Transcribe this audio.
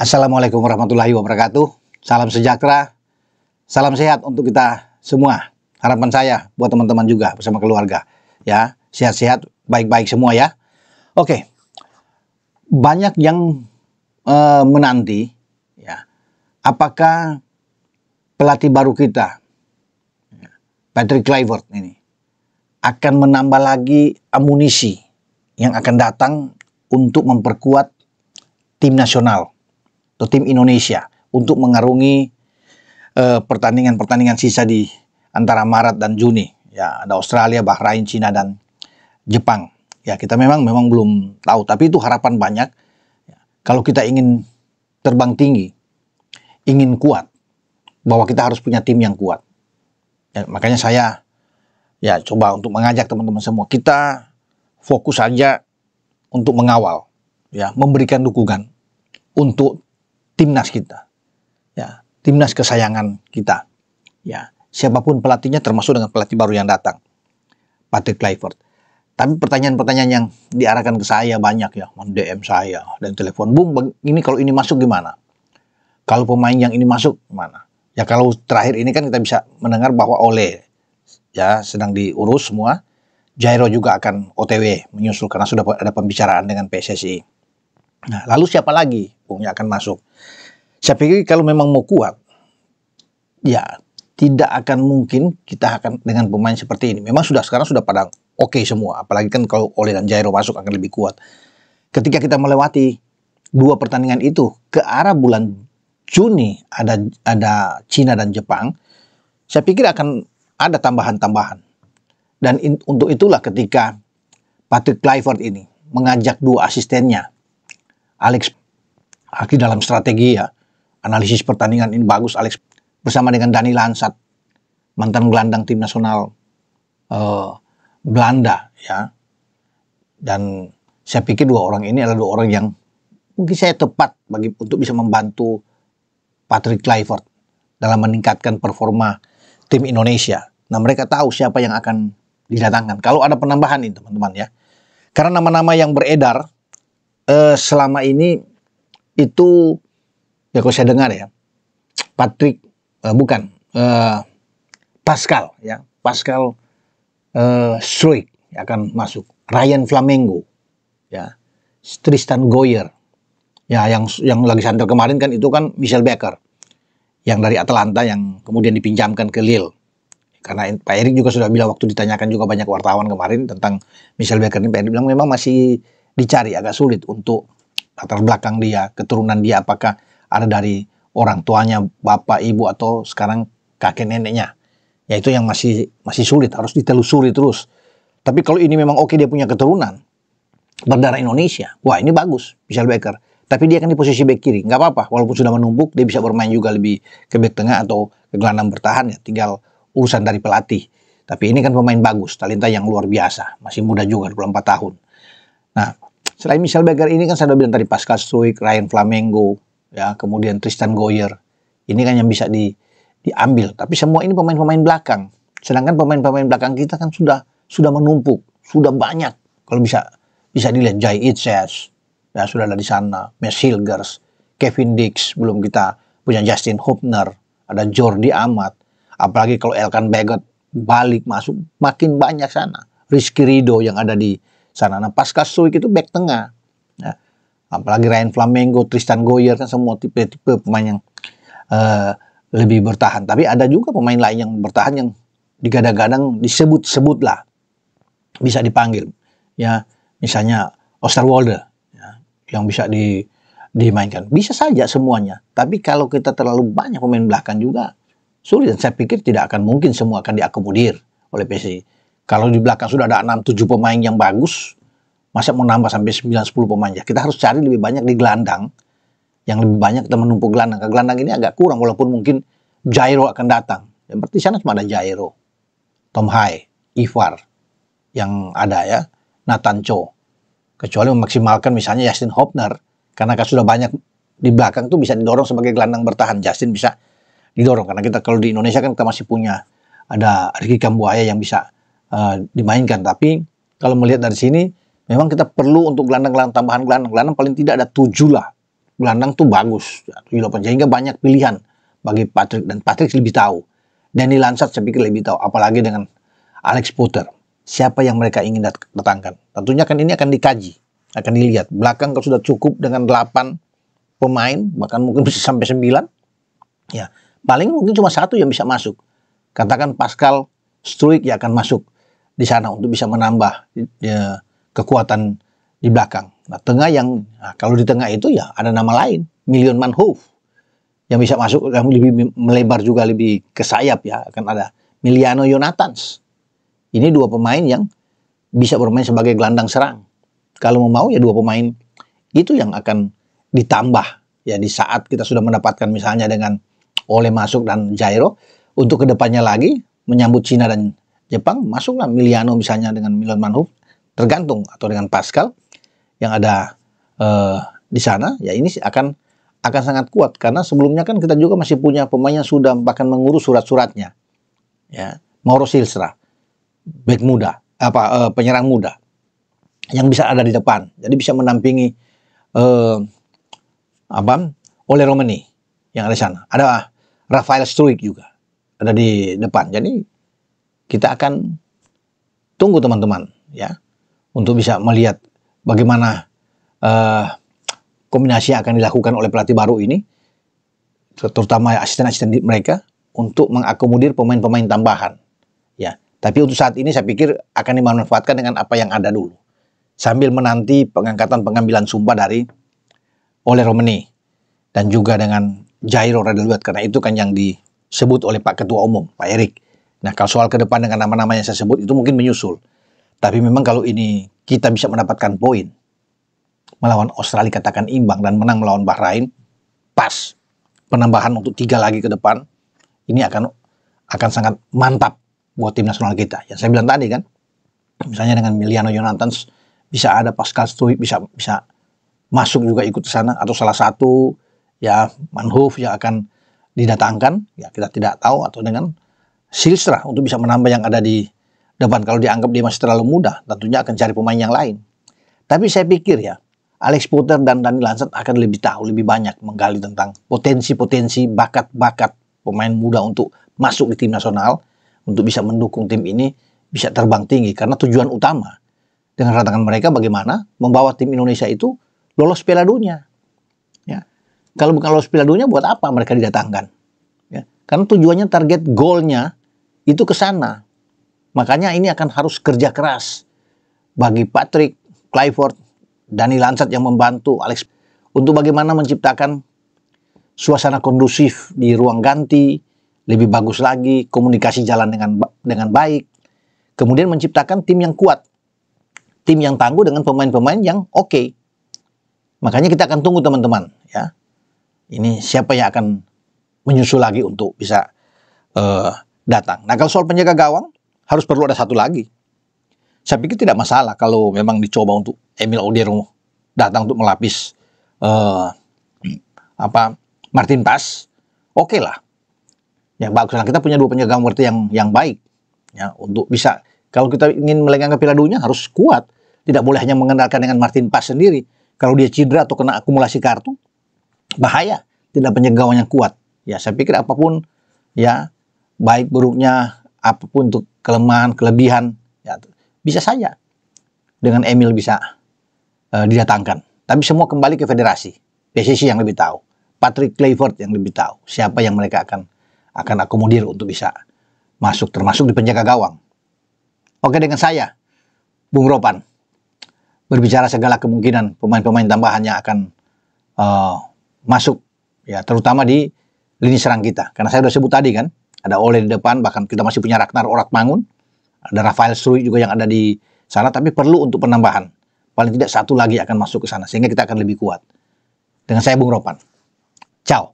Assalamualaikum warahmatullahi wabarakatuh. Salam sejahtera, salam sehat untuk kita semua. Harapan saya buat teman-teman juga bersama keluarga, ya sehat-sehat, baik-baik semua ya. Oke, banyak yang menanti, ya, apakah pelatih baru kita, Patrick Kluivert ini, akan menambah lagi amunisi yang akan datang untuk memperkuat tim nasional atau tim Indonesia untuk mengarungi pertandingan-pertandingan sisa di antara Maret dan Juni. Ya, ada Australia, Bahrain, Cina, dan Jepang. Ya, kita memang belum tahu, tapi itu harapan banyak. Kalau kita ingin terbang tinggi, ingin kuat, bahwa kita harus punya tim yang kuat. Ya, makanya saya coba untuk mengajak teman-teman semua, kita fokus saja untuk mengawal, ya, memberikan dukungan untuk timnas kita, ya, timnas kesayangan kita, ya, siapapun pelatihnya, termasuk dengan pelatih baru yang datang, Patrick Kluivert. Tapi pertanyaan-pertanyaan yang diarahkan ke saya banyak, ya, DM saya dan telepon, Bung, ini kalau ini masuk gimana? Kalau pemain yang ini masuk gimana? Ya, kalau terakhir ini kan kita bisa mendengar bahwa Ole, ya, sedang diurus semua. Jairo juga akan OTW menyusul karena sudah ada pembicaraan dengan PSSI. Nah, lalu siapa lagi Bung yang akan masuk? Saya pikir kalau memang mau kuat, ya tidak akan mungkin kita akan dengan pemain seperti ini. Memang sekarang sudah pada oke semua, apalagi kan kalau Ole dan Jairo masuk akan lebih kuat. Ketika kita melewati dua pertandingan itu ke arah bulan Juni, ada Cina dan Jepang, saya pikir akan ada tambahan-tambahan. Dan untuk itulah ketika Patrick Kluivert ini mengajak dua asistennya, Alex Aki dalam strategi, ya, analisis pertandingan ini bagus Alex, bersama dengan Dani Lansat, mantan gelandang tim nasional Belanda, ya. Dan saya pikir dua orang ini adalah dua orang yang mungkin saya tepat untuk bisa membantu Patrick Kluivert dalam meningkatkan performa tim Indonesia. Nah, mereka tahu siapa yang akan didatangkan kalau ada penambahan ini, teman-teman, ya. Karena nama-nama yang beredar selama ini itu, ya, kalau saya dengar, ya, Pascal, ya, Pascal Struijk akan masuk, Ryan Flamengo, ya, Tristan Goyer, ya, yang lagi santer kemarin kan itu kan Michel Becker yang dari Atalanta yang kemudian dipinjamkan ke Lille. Karena Pak Erik juga sudah bilang waktu ditanyakan juga banyak wartawan kemarin tentang Michel Becker ini, Pak Erik bilang memang masih dicari, agak sulit untuk latar belakang dia, keturunan dia, apakah ada dari orang tuanya, bapak, ibu, atau sekarang kakek neneknya. Ya, itu yang masih sulit, harus ditelusuri terus. Tapi kalau ini memang oke, dia punya keturunan berdarah Indonesia, wah ini bagus, Michel Becker. Tapi dia kan di posisi bek kiri, nggak apa-apa, walaupun sudah menumpuk, dia bisa bermain juga lebih ke bek tengah atau ke gelandang bertahan, ya, tinggal urusan dari pelatih. Tapi ini kan pemain bagus, talenta yang luar biasa, masih muda juga, 24 tahun. Nah, selain Michel Becker ini kan saya udah bilang tadi, Pascal Struijk, Ryan Flamengo, ya, kemudian Tristan Goyer. Ini kan yang bisa diambil. Tapi semua ini pemain-pemain belakang. Sedangkan pemain-pemain belakang kita kan sudah menumpuk, sudah banyak. Kalau bisa dilihat, Jai Itzes, ya, sudah ada di sana, Mes Hilgers, Kevin Dix, belum kita punya Justin Hubner, ada Jordi Amat. Apalagi kalau Elkan Bagot balik masuk, makin banyak sana. Rizky Ridho yang ada di sana. Nah, Pascal Struijk itu back tengah. Ya. Apalagi Ryan Flamengo, Tristan Goyer, kan semua tipe-tipe pemain yang lebih bertahan. Tapi ada juga pemain lain yang bertahan yang digadang-gadang disebut-sebut lah, bisa dipanggil. Ya, misalnya Osterwolde, ya, yang bisa dimainkan. Bisa saja semuanya. Tapi kalau kita terlalu banyak pemain belakang juga sulit, dan saya pikir tidak akan mungkin semua akan diakomodir oleh PSSI. Kalau di belakang sudah ada 6-7 pemain yang bagus, masa mau nambah sampai 9-10 pemain? Ya, kita harus cari lebih banyak di gelandang, yang lebih banyak kita menumpuk gelandang. Ke gelandang ini agak kurang, walaupun mungkin Jairo akan datang. Ya, berarti sana cuma ada Jairo, Tom Hai, Ivar yang ada, ya, Nathan Cho. Kecuali memaksimalkan misalnya Justin Hubner, karena kan sudah banyak di belakang tuh bisa didorong sebagai gelandang bertahan. Justin bisa didorong karena kita kalau di Indonesia kan kita masih punya ada Ricky Kambuaya yang bisa dimainkan. Tapi kalau melihat dari sini memang kita perlu untuk gelandang-gelandang tambahan, gelandang paling tidak ada 7 lah gelandang tuh bagus, 78, sehingga banyak pilihan bagi Patrick, dan Patrick lebih tahu. Danny Lansard saya pikir lebih tahu, apalagi dengan Alex Potter. Siapa yang mereka ingin datangkan? Tentunya kan ini akan dikaji, akan dilihat. Belakang kalau sudah cukup dengan 8 pemain, bahkan mungkin bisa sampai 9, ya paling mungkin cuma satu yang bisa masuk. Katakan Pascal Struijk yang akan masuk di sana untuk bisa menambah kekuatan di belakang. Nah, kalau di tengah itu ya ada nama lain, Million Man Hoof, yang bisa masuk, yang lebih melebar juga, lebih ke sayap ya. Akan ada Miliano Jonathans. Ini dua pemain yang bisa bermain sebagai gelandang serang. Kalau mau ya dua pemain itu yang akan ditambah ya di saat kita sudah mendapatkan misalnya dengan Ole masuk dan Jairo, untuk kedepannya lagi menyambut Cina dan Jepang, masuklah Miliano misalnya dengan Milan Manhoof, tergantung, atau dengan Pascal yang ada di sana. Ya ini akan sangat kuat, karena sebelumnya kan kita juga masih punya pemain yang sudah bahkan mengurus surat-suratnya, ya, Mauro Silstra, bek muda, penyerang muda yang bisa ada di depan, jadi bisa menampingi Ole Romani yang ada di sana. Ada Rafael Struijk juga ada di depan. Jadi kita akan tunggu teman-teman ya untuk bisa melihat bagaimana kombinasi yang akan dilakukan oleh pelatih baru ini, terutama asisten-asisten mereka, untuk mengakomodir pemain-pemain tambahan. Ya, tapi untuk saat ini saya pikir akan dimanfaatkan dengan apa yang ada dulu, sambil menanti pengambilan sumpah dari Ole Romani dan juga dengan Jairo Radeluat, karena itu kan yang disebut oleh Pak Ketua Umum, Pak Erik. Nah, kalau soal ke depan dengan nama-nama yang saya sebut itu mungkin menyusul. Tapi memang kalau ini kita bisa mendapatkan poin, melawan Australia katakan imbang dan menang melawan Bahrain, pas penambahan untuk 3 lagi ke depan, ini akan sangat mantap buat tim nasional kita. Yang saya bilang tadi kan, misalnya dengan Miliano Jonathans, bisa ada Pascal Struijk, bisa masuk juga ikut ke sana, atau salah satu ya Manhoof yang akan didatangkan, ya kita tidak tahu, atau dengan Silstra untuk bisa menambah yang ada di depan. Kalau dianggap dia masih terlalu muda, tentunya akan cari pemain yang lain. Tapi saya pikir ya, Alex Potter dan Danny Lansard akan lebih tahu, lebih banyak menggali tentang potensi-potensi, bakat-bakat pemain muda untuk masuk di tim nasional, untuk bisa mendukung tim ini bisa terbang tinggi. Karena tujuan utama dengan kedatangan mereka bagaimana membawa tim Indonesia itu lolos Piala Dunia. Ya. Kalau bukan lolos Piala Dunia, buat apa mereka didatangkan? Ya. Karena tujuannya, target goalnya itu ke sana. Makanya ini akan harus kerja keras bagi Patrick Kluivert, Danny Lansard yang membantu Alex untuk bagaimana menciptakan suasana kondusif di ruang ganti, lebih bagus lagi, komunikasi jalan dengan baik, kemudian menciptakan tim yang kuat, tim yang tangguh dengan pemain-pemain yang oke. Makanya kita akan tunggu teman-teman ya. Ini siapa yang akan menyusul lagi untuk bisa datang. Nah, kalau soal penjaga gawang harus perlu ada satu lagi. Saya pikir tidak masalah kalau memang dicoba untuk Emil Odero datang untuk melapis Martin Paes. Oke lah. Ya bagus lah, kita punya 2 penjaga gawang yang baik ya, untuk bisa, kalau kita ingin melenggang ke Piala Dunia harus kuat. Tidak boleh hanya mengandalkan dengan Martin Paes sendiri. Kalau dia cedera atau kena akumulasi kartu, bahaya. Tidak penjaga gawang yang kuat. Ya, saya pikir apapun ya, baik buruknya, apapun untuk kelemahan, kelebihan, ya bisa saja dengan Emil bisa didatangkan. Tapi semua kembali ke federasi, PSSI yang lebih tahu, Patrick Kluivert yang lebih tahu siapa yang mereka akan akomodir untuk bisa masuk, termasuk di penjaga gawang. Oke, dengan saya Bung Ropan berbicara segala kemungkinan pemain-pemain tambahan yang akan masuk ya, terutama di lini serang kita. Karena saya sudah sebut tadi kan, ada Ole di depan, bahkan kita masih punya Ragnar Oratmangun, ada Rafael Struijk juga yang ada di sana, tapi perlu untuk penambahan. Paling tidak satu lagi akan masuk ke sana, sehingga kita akan lebih kuat. Dengan saya Bung Ropan. Ciao.